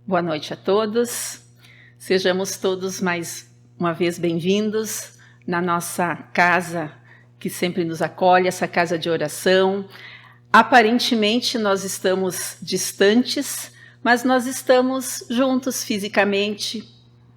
Boa noite a todos. Sejamos todos mais uma vez bem-vindos na nossa casa que sempre nos acolhe, essa casa de oração. Aparentemente nós estamos distantes, mas nós estamos juntos fisicamente,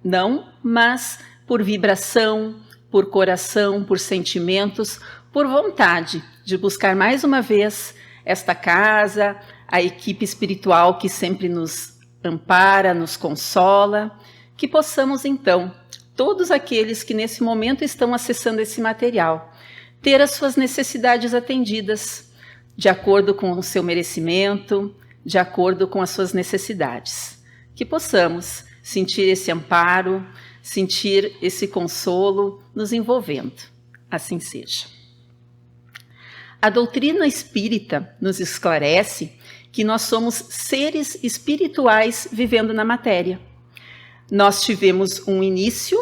não, mas por vibração, por coração, por sentimentos, por vontade de buscar mais uma vez esta casa, a equipe espiritual que sempre nos ampara, nos consola, que possamos então, todos aqueles que nesse momento estão acessando esse material, ter as suas necessidades atendidas, de acordo com o seu merecimento, de acordo com as suas necessidades. Que possamos sentir esse amparo, sentir esse consolo nos envolvendo. Assim seja. A doutrina espírita nos esclarece que nós somos seres espirituais vivendo na matéria. Nós tivemos um início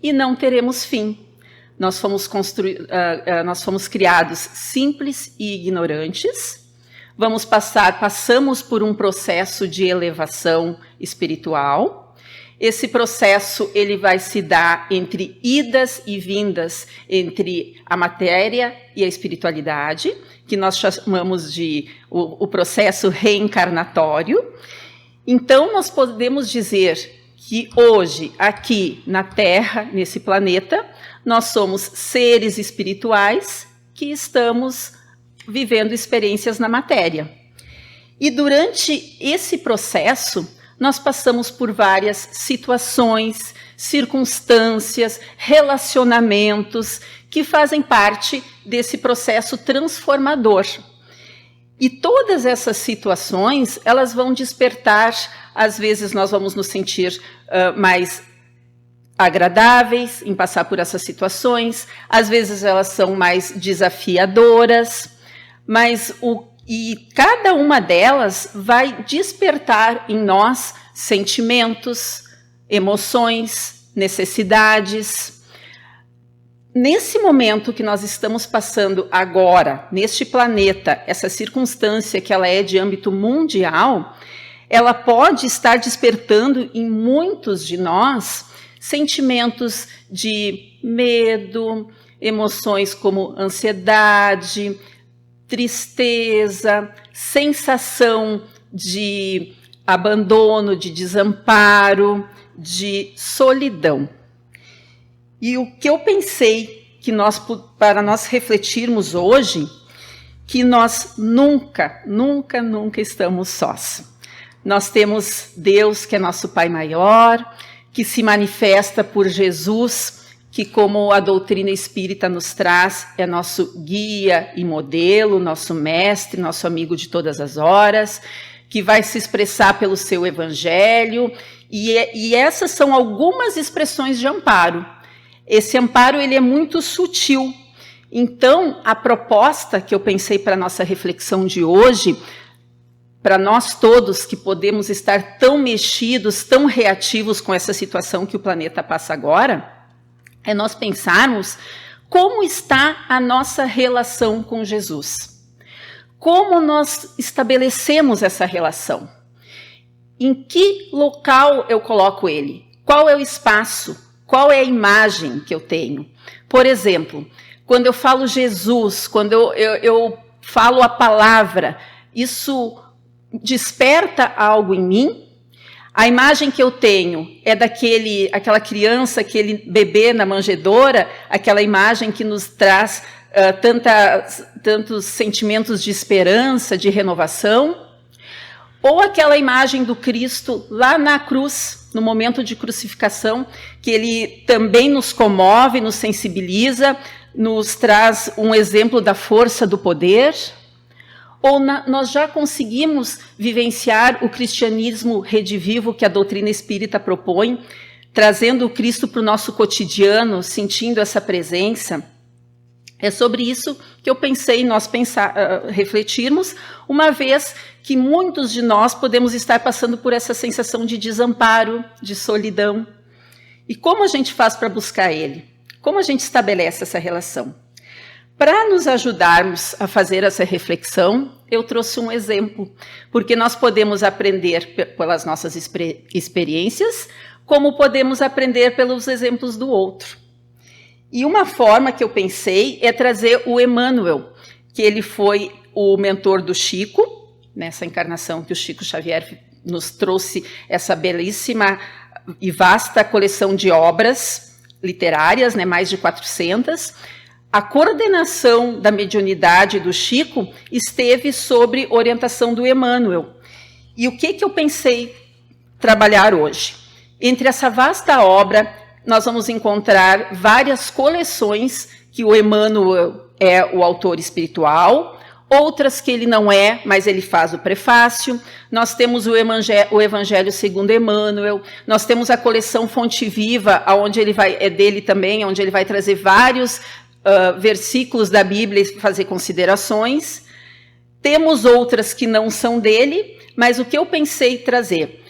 e não teremos fim. Nós fomos criados simples e ignorantes. Passamos por um processo de elevação espiritual. Esse processo ele vai se dar entre idas e vindas entre a matéria e a espiritualidade, que nós chamamos de o processo reencarnatório. Então, nós podemos dizer que hoje, aqui na Terra, nesse planeta, nós somos seres espirituais que estamos vivendo experiências na matéria. E durante esse processo, nós passamos por várias situações, circunstâncias, relacionamentos que fazem parte desse processo transformador. E todas essas situações, elas vão despertar, às vezes nós vamos nos sentir mais agradáveis em passar por essas situações, às vezes elas são mais desafiadoras, e cada uma delas vai despertar em nós sentimentos, emoções, necessidades. Nesse momento que nós estamos passando agora, neste planeta, essa circunstância que ela é de âmbito mundial, ela pode estar despertando em muitos de nós sentimentos de medo, emoções como ansiedade, tristeza, sensação de abandono, de desamparo, de solidão. E o que eu pensei que para nós refletirmos hoje, que nós nunca estamos sós. Nós temos Deus, que é nosso Pai maior, que se manifesta por Jesus, que, como a doutrina espírita nos traz, é nosso guia e modelo, nosso mestre, nosso amigo de todas as horas, que vai se expressar pelo seu evangelho, e essas são algumas expressões de amparo. Esse amparo ele é muito sutil. Então, a proposta que eu pensei para a nossa reflexão de hoje, para nós todos que podemos estar tão mexidos, tão reativos com essa situação que o planeta passa agora, é nós pensarmos como está a nossa relação com Jesus. Como nós estabelecemos essa relação? Em que local eu coloco ele? Qual é o espaço? Qual é a imagem que eu tenho? Por exemplo, quando eu falo Jesus, quando eu falo a palavra, isso desperta algo em mim? A imagem que eu tenho é aquela criança, aquele bebê na manjedoura, aquela imagem que nos traz tantos sentimentos de esperança, de renovação? Ou aquela imagem do Cristo lá na cruz, no momento de crucificação, que ele também nos comove, nos sensibiliza, nos traz um exemplo da força do poder? Ou nós já conseguimos vivenciar o cristianismo redivivo que a doutrina espírita propõe, trazendo o Cristo para o nosso cotidiano, sentindo essa presença? É sobre isso que eu pensei nós refletirmos, uma vez que muitos de nós podemos estar passando por essa sensação de desamparo, de solidão. E como a gente faz para buscar ele? Como a gente estabelece essa relação? Para nos ajudarmos a fazer essa reflexão, eu trouxe um exemplo, porque nós podemos aprender pelas nossas experiências, como podemos aprender pelos exemplos do outro. E uma forma que eu pensei é trazer o Emmanuel, que ele foi o mentor do Chico, nessa encarnação que o Chico Xavier nos trouxe essa belíssima e vasta coleção de obras literárias, né, mais de 400. A coordenação da mediunidade do Chico esteve sob orientação do Emmanuel. E o que eu pensei trabalhar hoje? Entre essa vasta obra, nós vamos encontrar várias coleções que o Emmanuel é o autor espiritual, outras que ele não é, mas ele faz o prefácio. Nós temos o Evangelho segundo Emmanuel, nós temos a coleção Fonte Viva, onde ele vai, é dele também, onde ele vai trazer vários versículos da Bíblia e fazer considerações. Temos outras que não são dele, mas o que eu pensei trazer?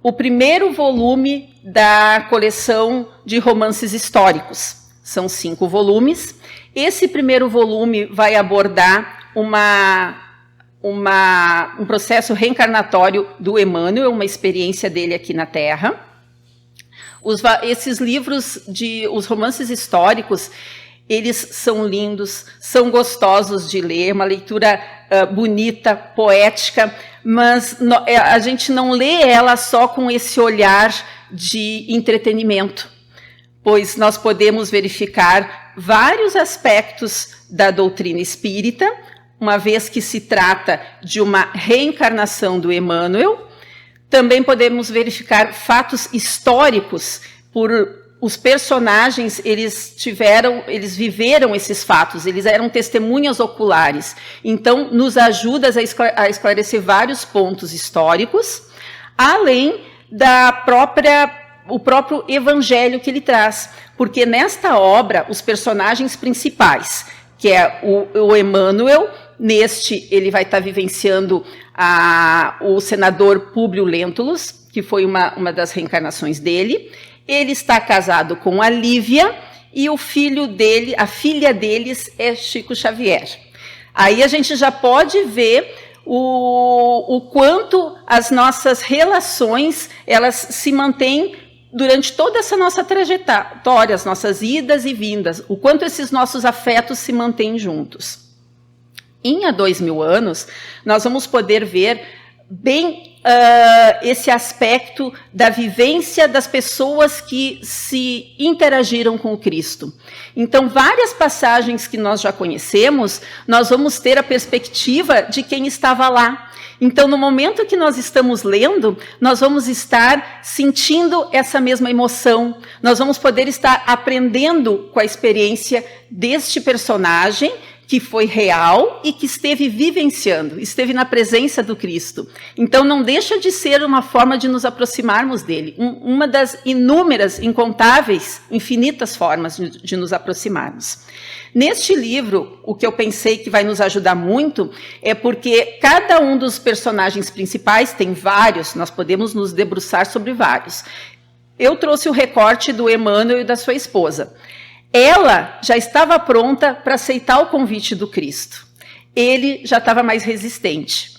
O primeiro volume da coleção de romances históricos. São 5 volumes. Esse primeiro volume vai abordar um processo reencarnatório do Emmanuel, uma experiência dele aqui na Terra. Esses livros, os romances históricos, eles são lindos, são gostosos de ler, uma leitura bonita, poética, mas a gente não lê ela só com esse olhar de entretenimento, pois nós podemos verificar vários aspectos da doutrina espírita, uma vez que se trata de uma reencarnação do Emmanuel. Também podemos verificar fatos históricos os personagens, eles viveram esses fatos, eles eram testemunhas oculares. Então, nos ajuda a esclarecer vários pontos históricos, além o próprio evangelho que ele traz. Porque nesta obra, os personagens principais, que é o Emmanuel, ele vai estar vivenciando o senador Públio Lentulus, que foi uma das reencarnações dele. Ele está casado com a Lívia e a filha deles é Chico Xavier. Aí a gente já pode ver o quanto as nossas relações, elas se mantêm durante toda essa nossa trajetória, as nossas idas e vindas, o quanto esses nossos afetos se mantêm juntos. Há 2000 anos, nós vamos poder ver bem esse aspecto da vivência das pessoas que se interagiram com o Cristo. Então, várias passagens que nós já conhecemos, nós vamos ter a perspectiva de quem estava lá. Então, no momento que nós estamos lendo, nós vamos estar sentindo essa mesma emoção, nós vamos poder estar aprendendo com a experiência deste personagem, que foi real e que esteve vivenciando, esteve na presença do Cristo. Então, não deixa de ser uma forma de nos aproximarmos dele, uma das inúmeras, incontáveis, infinitas formas de nos aproximarmos. Neste livro, o que eu pensei que vai nos ajudar muito é porque cada um dos personagens principais, tem vários, nós podemos nos debruçar sobre vários. Eu trouxe o recorte do Emmanuel e da sua esposa. Ela já estava pronta para aceitar o convite do Cristo. Ele já estava mais resistente.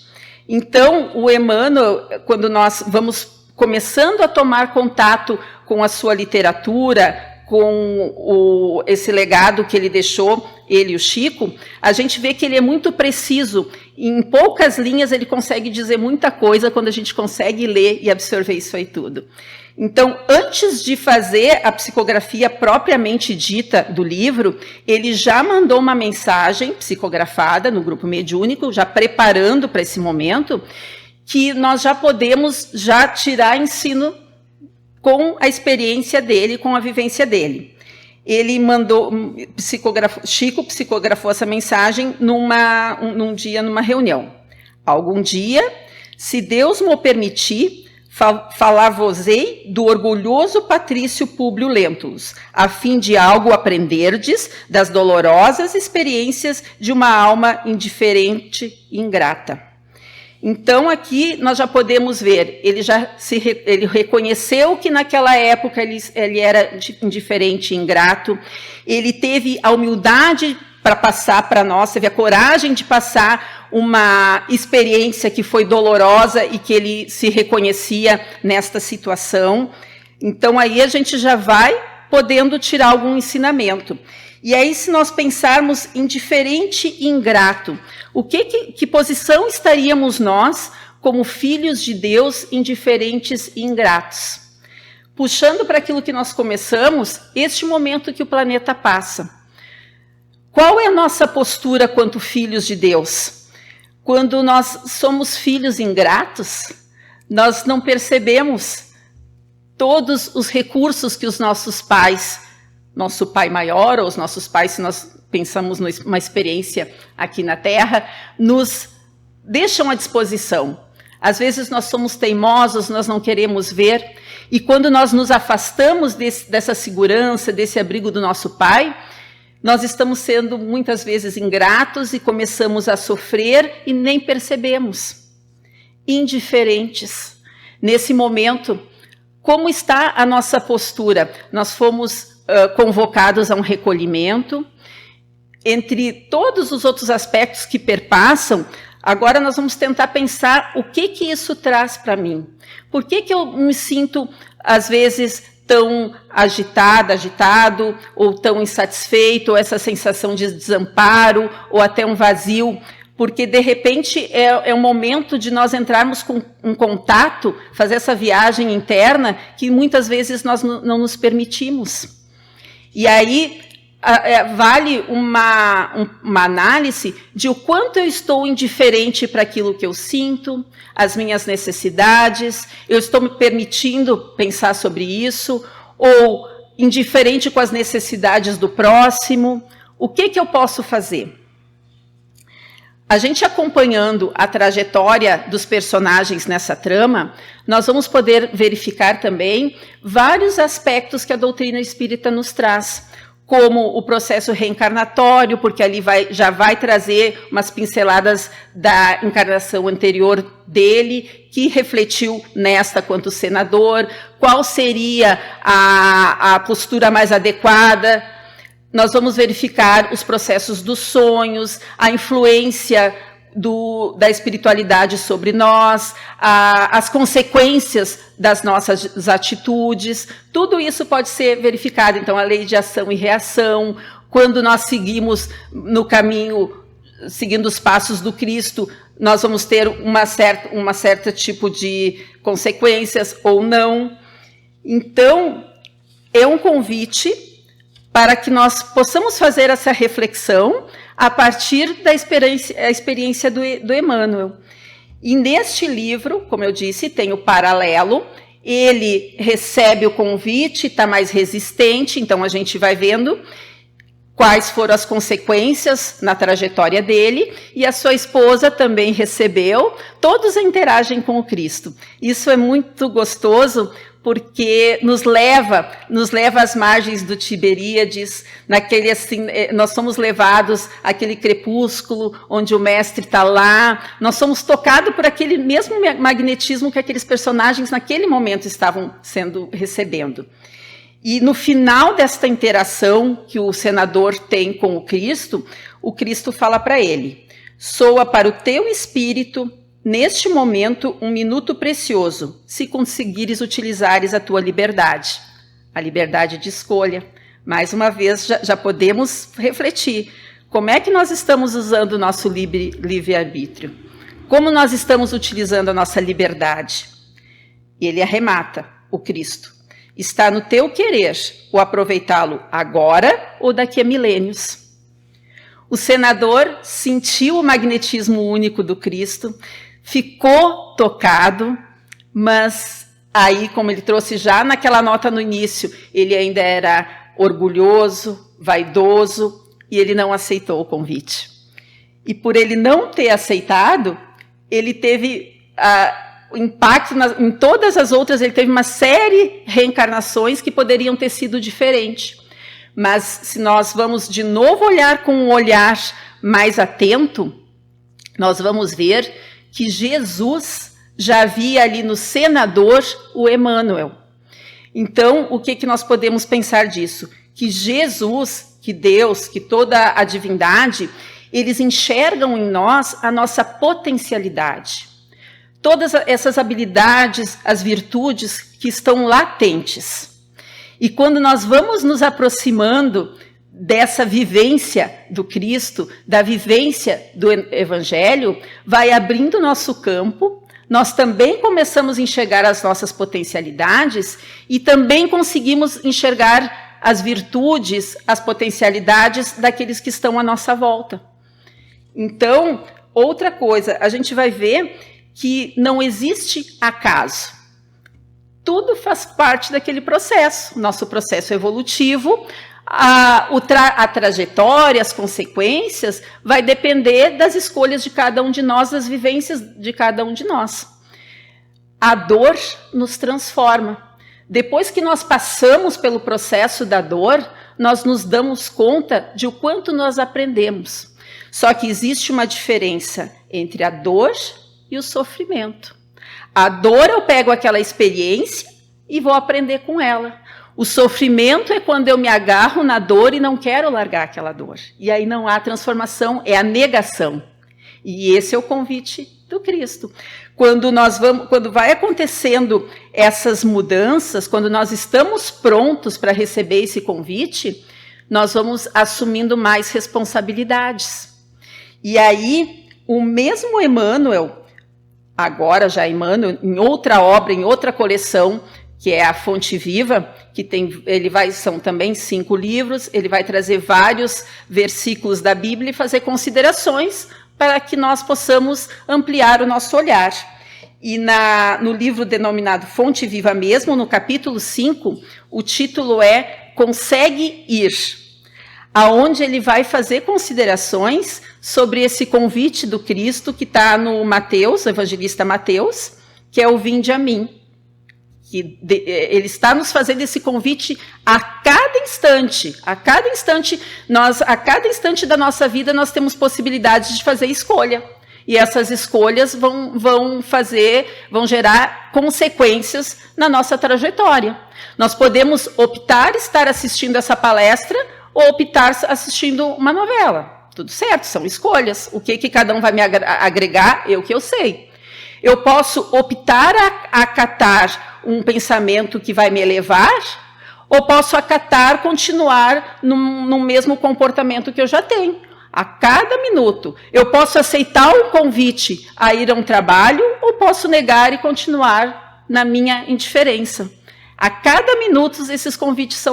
Então, o Emmanuel, quando nós vamos começando a tomar contato com a sua literatura, com esse legado que ele deixou, ele e o Chico, a gente vê que ele é muito preciso. Em poucas linhas ele consegue dizer muita coisa quando a gente consegue ler e absorver isso aí tudo. Então, antes de fazer a psicografia propriamente dita do livro, ele já mandou uma mensagem psicografada no grupo mediúnico, já preparando para esse momento, que nós já podemos tirar ensino com a experiência dele, com a vivência dele. Ele Chico psicografou essa mensagem num dia, numa reunião. Algum dia, se Deus me permitir, falar-vos-ei do orgulhoso patrício Públio Lentulus, a fim de algo aprenderdes das dolorosas experiências de uma alma indiferente e ingrata. Então, aqui nós já podemos ver, ele reconheceu que naquela época ele era indiferente e ingrato, ele teve a humildade para passar para nós, teve a coragem de passar uma experiência que foi dolorosa e que ele se reconhecia nesta situação. Então, aí a gente já vai podendo tirar algum ensinamento. E aí, se nós pensarmos indiferente e ingrato, que posição estaríamos nós, como filhos de Deus, indiferentes e ingratos? Puxando para aquilo que nós começamos, este momento que o planeta passa. Qual é a nossa postura quanto filhos de Deus? Quando nós somos filhos ingratos, nós não percebemos todos os recursos que os nossos pais, nosso pai maior, ou os nossos pais, se nós pensamos numa experiência aqui na Terra, nos deixam à disposição. Às vezes nós somos teimosos, nós não queremos ver, e quando nós nos afastamos dessa segurança, desse abrigo do nosso pai, nós estamos sendo muitas vezes ingratos e começamos a sofrer e nem percebemos. Indiferentes. Nesse momento, como está a nossa postura? Nós fomos convocados a um recolhimento. Entre todos os outros aspectos que perpassam, agora nós vamos tentar pensar o que isso traz para mim. Por que eu me sinto, às vezes, tão agitado, ou tão insatisfeito, ou essa sensação de desamparo, ou até um vazio? Porque, de repente, é um momento de nós entrarmos com um contato, fazer essa viagem interna, que muitas vezes nós não nos permitimos. E aí vale uma análise de o quanto eu estou indiferente para aquilo que eu sinto, as minhas necessidades, eu estou me permitindo pensar sobre isso, ou indiferente com as necessidades do próximo. O que eu posso fazer? A gente acompanhando a trajetória dos personagens nessa trama, nós vamos poder verificar também vários aspectos que a doutrina espírita nos traz, como o processo reencarnatório, porque ali já vai trazer umas pinceladas da encarnação anterior dele, que refletiu nesta quanto senador, qual seria a postura mais adequada. Nós vamos verificar os processos dos sonhos, a influência da espiritualidade sobre nós, as consequências das nossas atitudes. Tudo isso pode ser verificado. Então, a lei de ação e reação, quando nós seguimos no caminho, seguindo os passos do Cristo, nós vamos ter uma certa tipo de consequências ou não. Então, é um convite para que nós possamos fazer essa reflexão a partir da experiência do Emmanuel. E neste livro, como eu disse, tem o paralelo, ele recebe o convite, está mais resistente, então a gente vai vendo quais foram as consequências na trajetória dele, e a sua esposa também recebeu, todos interagem com o Cristo. Isso é muito gostoso, porque nos leva às margens do Tiberíades, naquele assim, nós somos levados àquele crepúsculo onde o mestre está lá, nós somos tocados por aquele mesmo magnetismo que aqueles personagens naquele momento estavam recebendo. E no final desta interação que o senador tem com o Cristo fala para ele: soa para o teu espírito neste momento um minuto precioso, se conseguires utilizares a tua liberdade, a liberdade de escolha. Mais uma vez, já podemos refletir. Como é que nós estamos usando o nosso livre-arbítrio? Como nós estamos utilizando a nossa liberdade? E ele arremata, o Cristo: está no teu querer o aproveitá-lo agora ou daqui a milênios. O senador sentiu o magnetismo único do Cristo, ficou tocado, mas aí, como ele trouxe já naquela nota no início, ele ainda era orgulhoso, vaidoso, e ele não aceitou o convite. E por ele não ter aceitado, ele teve impacto em todas as outras, ele teve uma série de reencarnações que poderiam ter sido diferentes. Mas se nós vamos de novo olhar com um olhar mais atento, nós vamos ver que Jesus já havia ali no senador o Emmanuel. Então, o que nós podemos pensar disso? Que Jesus que Deus, que toda a divindade, eles enxergam em nós a nossa potencialidade. Todas essas habilidades, as virtudes que estão latentes. E quando nós vamos nos aproximando dessa vivência do Cristo, da vivência do Evangelho, vai abrindo o nosso campo, nós também começamos a enxergar as nossas potencialidades e também conseguimos enxergar as virtudes, as potencialidades daqueles que estão à nossa volta. Então, outra coisa, a gente vai ver que não existe acaso. Tudo faz parte daquele processo, nosso processo evolutivo, a trajetória, as consequências, vai depender das escolhas de cada um de nós, das vivências de cada um de nós. A dor nos transforma. Depois que nós passamos pelo processo da dor, nós nos damos conta de o quanto nós aprendemos. Só que existe uma diferença entre a dor e o sofrimento. A dor, eu pego aquela experiência e vou aprender com ela. O sofrimento é quando eu me agarro na dor e não quero largar aquela dor. E aí não há transformação, é a negação. E esse é o convite do Cristo. Quando vai acontecendo essas mudanças, quando nós estamos prontos para receber esse convite, nós vamos assumindo mais responsabilidades. E aí, o mesmo Emmanuel, agora já Emmanuel, em outra obra, em outra coleção, que é a Fonte Viva, são também 5 livros, ele vai trazer vários versículos da Bíblia e fazer considerações para que nós possamos ampliar o nosso olhar. E no livro denominado Fonte Viva mesmo, no capítulo 5, o título é Consegue Ir, aonde ele vai fazer considerações sobre esse convite do Cristo que está no Mateus, o evangelista Mateus, que é o Vinde a mim. Ele está nos fazendo esse convite a cada instante. A cada instante da nossa vida, nós temos possibilidades de fazer escolha. E essas escolhas vão gerar consequências na nossa trajetória. Nós podemos optar estar assistindo essa palestra ou optar assistindo uma novela. Tudo certo, são escolhas. O que cada um vai me agregar, eu sei. Eu posso optar a acatar um pensamento que vai me elevar, ou posso continuar no mesmo comportamento que eu já tenho. A cada minuto, eu posso aceitar o convite a ir a um trabalho, ou posso negar e continuar na minha indiferença. A cada minuto, esses convites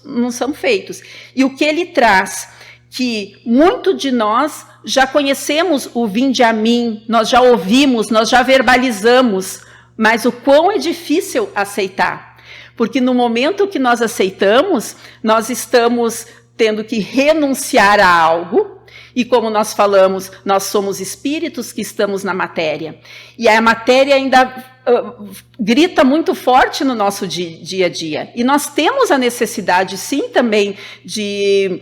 não são feitos. E o que ele traz, que muito de nós já conhecemos o Vinde a mim, nós já ouvimos, nós já verbalizamos, mas o quão é difícil aceitar. Porque no momento que nós aceitamos, nós estamos tendo que renunciar a algo, e como nós falamos, nós somos espíritos que estamos na matéria. E a matéria ainda grita muito forte no nosso dia a dia. E nós temos a necessidade, sim, também de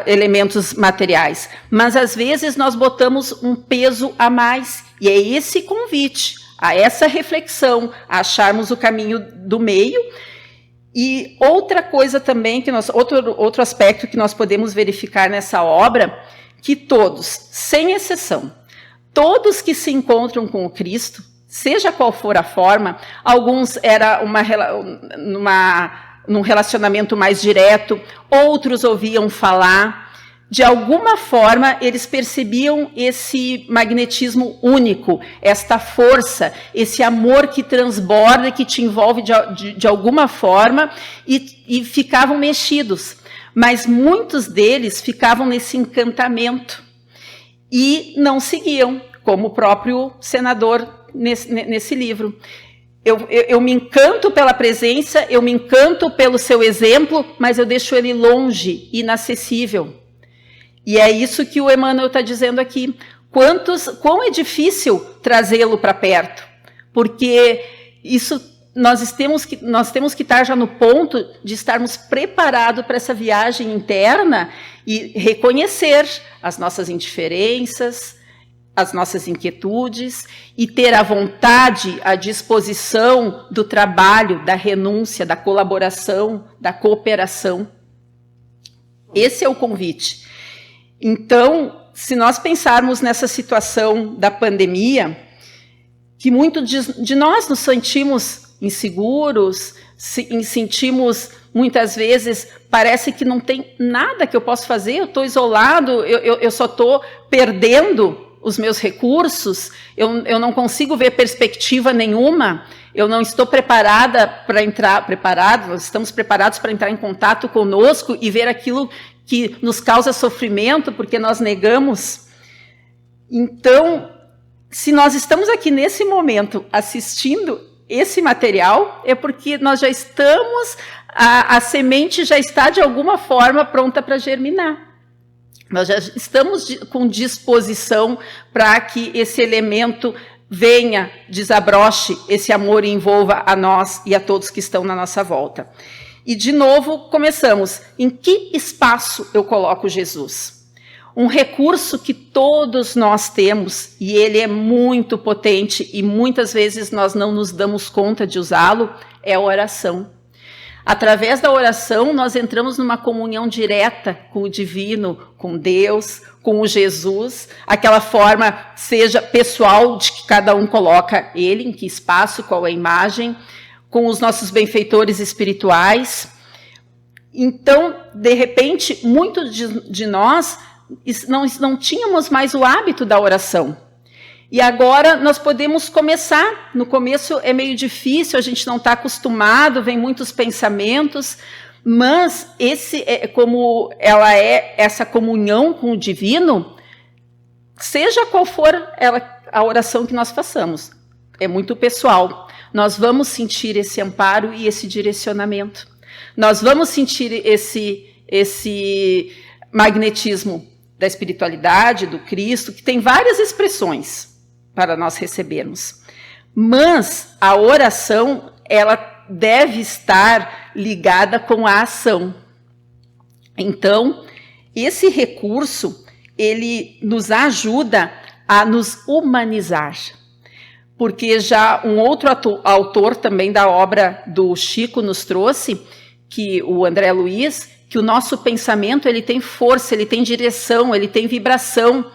elementos materiais, mas às vezes nós botamos um peso a mais, e é esse convite, a essa reflexão, a acharmos o caminho do meio. E outra coisa também, outro aspecto que nós podemos verificar nessa obra, que todos, sem exceção, todos que se encontram com o Cristo, seja qual for a forma, alguns era num relacionamento mais direto, outros ouviam falar, de alguma forma eles percebiam esse magnetismo único, esta força, esse amor que transborda, que te envolve de alguma forma, e ficavam mexidos. Mas muitos deles ficavam nesse encantamento e não seguiam, como o próprio senador nesse livro. Eu me encanto pela presença, eu me encanto pelo seu exemplo, mas eu deixo ele longe, inacessível. E é isso que o Emmanuel está dizendo aqui. Quão é difícil trazê-lo para perto, porque nós temos que estar já no ponto de estarmos preparados para essa viagem interna e reconhecer as nossas indiferenças, as nossas inquietudes, e ter a vontade, a disposição do trabalho, da renúncia, da colaboração, da cooperação. Esse é o convite. Então, se nós pensarmos nessa situação da pandemia, que muitos de nós nos sentimos inseguros, sentimos muitas vezes, parece que não tem nada que eu possa fazer, eu estou isolado, eu só estou perdendo os meus recursos, eu não consigo ver perspectiva nenhuma, eu não estou preparada para entrar, estamos preparados para entrar em contato conosco e ver aquilo que nos causa sofrimento, porque nós negamos. Então, se nós estamos aqui nesse momento assistindo esse material, é porque nós já estamos, a semente já está de alguma forma pronta para germinar. Nós já estamos com disposição para que esse elemento venha, desabroche esse amor e envolva a nós e a todos que estão na nossa volta. E, de novo, começamos. Em que espaço eu coloco Jesus? Um recurso que todos nós temos, e ele é muito potente, e muitas vezes nós não nos damos conta de usá-lo, é a oração. Através da oração, nós entramos numa comunhão direta com o divino, com Deus, com o Jesus, aquela forma, seja pessoal, de que cada um coloca ele, em que espaço, qual é a imagem, com os nossos benfeitores espirituais. Então, de repente, muitos de nós não tínhamos mais o hábito da oração. E agora nós podemos começar. No começo é meio difícil, a gente não está acostumado, vem muitos pensamentos, mas como ela é essa comunhão com o divino, seja qual for a oração que nós façamos, é muito pessoal. Nós vamos sentir esse amparo e esse direcionamento. Nós vamos sentir esse magnetismo da espiritualidade, do Cristo, que tem várias expressões para nós recebermos. Mas a oração, ela deve estar ligada com a ação. Então, esse recurso, ele nos ajuda a nos humanizar. Porque já um outro autor também da obra do Chico nos trouxe, que o André Luiz, que o nosso pensamento ele tem força, ele tem direção, ele tem vibração.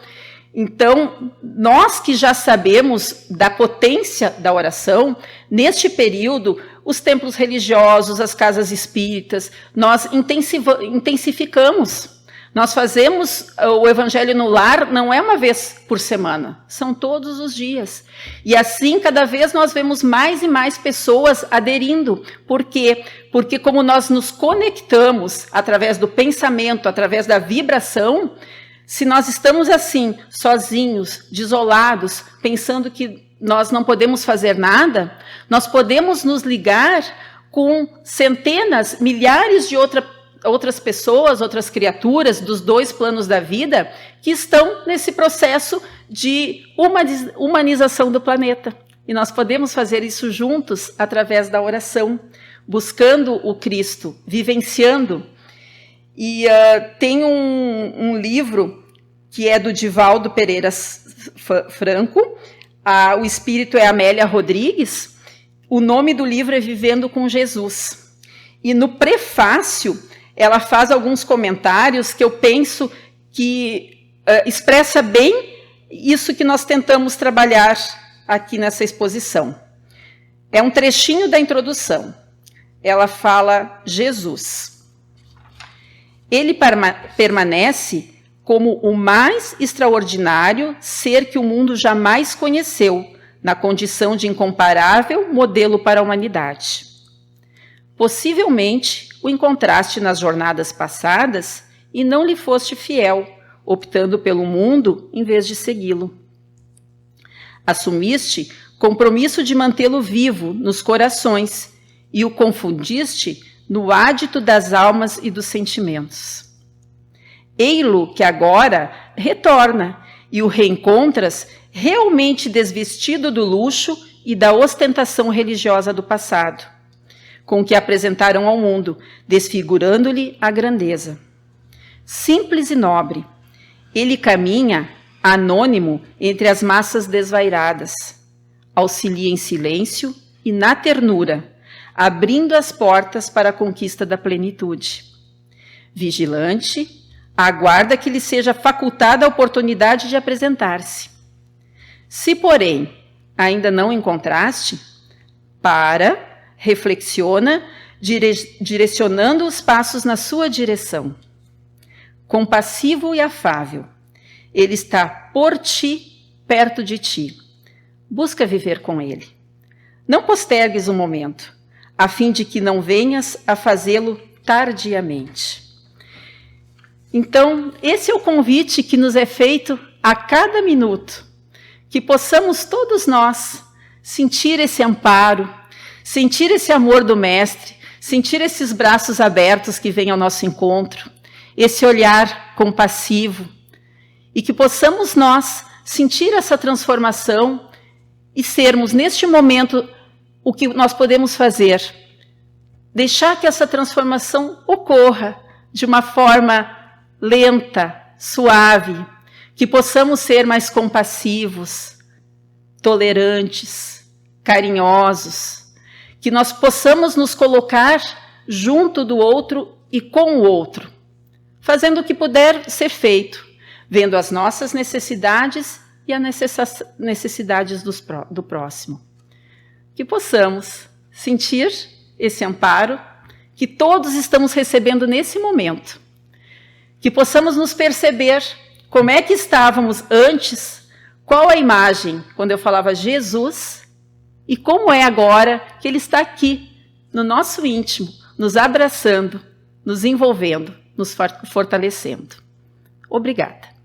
Então, nós que já sabemos da potência da oração, neste período, os templos religiosos, as casas espíritas, nós intensificamos. Nós fazemos o Evangelho no Lar, não é uma vez por semana, são todos os dias. E assim, cada vez nós vemos mais e mais pessoas aderindo. Por quê? Porque como nós nos conectamos através do pensamento, através da vibração, se nós estamos assim, sozinhos, desolados, pensando que nós não podemos fazer nada, nós podemos nos ligar com centenas, milhares de outras pessoas, outras criaturas dos dois planos da vida que estão nesse processo de humanização do planeta. E nós podemos fazer isso juntos através da oração, buscando o Cristo, vivenciando. E tem um livro que é do Divaldo Pereira Franco, o espírito é Amélia Rodrigues, o nome do livro é Vivendo com Jesus. E no prefácio, ela faz alguns comentários que eu penso que expressa bem isso que nós tentamos trabalhar aqui nessa exposição. É um trechinho da introdução. Ela fala Jesus. Ele permanece como o mais extraordinário ser que o mundo jamais conheceu, na condição de incomparável modelo para a humanidade. Possivelmente o encontraste nas jornadas passadas e não lhe foste fiel, optando pelo mundo em vez de segui-lo. Assumiste compromisso de mantê-lo vivo nos corações e o confundiste no ádito das almas e dos sentimentos. Ei-lo que agora retorna e o reencontras realmente desvestido do luxo e da ostentação religiosa do passado, com que apresentaram ao mundo, desfigurando-lhe a grandeza. Simples e nobre, ele caminha, anônimo, entre as massas desvairadas, auxilia em silêncio e na ternura, abrindo as portas para a conquista da plenitude. vigilante, aguarda que lhe seja facultada a oportunidade de apresentar-se. Se, porém, ainda não encontraste, para, reflexiona, direcionando os passos na sua direção. Compassivo e afável, ele está por ti, perto de ti. Busca viver com ele. Não postergues o momento, a fim de que não venhas a fazê-lo tardiamente. Então, esse é o convite que nos é feito a cada minuto, que possamos todos nós sentir esse amparo, sentir esse amor do Mestre, sentir esses braços abertos que vêm ao nosso encontro, esse olhar compassivo, e que possamos nós sentir essa transformação e sermos, neste momento, o que nós podemos fazer. Deixar que essa transformação ocorra de uma forma lenta, suave, que possamos ser mais compassivos, tolerantes, carinhosos, que nós possamos nos colocar junto do outro e com o outro, fazendo o que puder ser feito, vendo as nossas necessidades e as necessidades do próximo. Que possamos sentir esse amparo que todos estamos recebendo nesse momento. Que possamos nos perceber como é que estávamos antes, qual a imagem quando eu falava Jesus e como é agora que Ele está aqui, no nosso íntimo, nos abraçando, nos envolvendo, nos fortalecendo. Obrigada.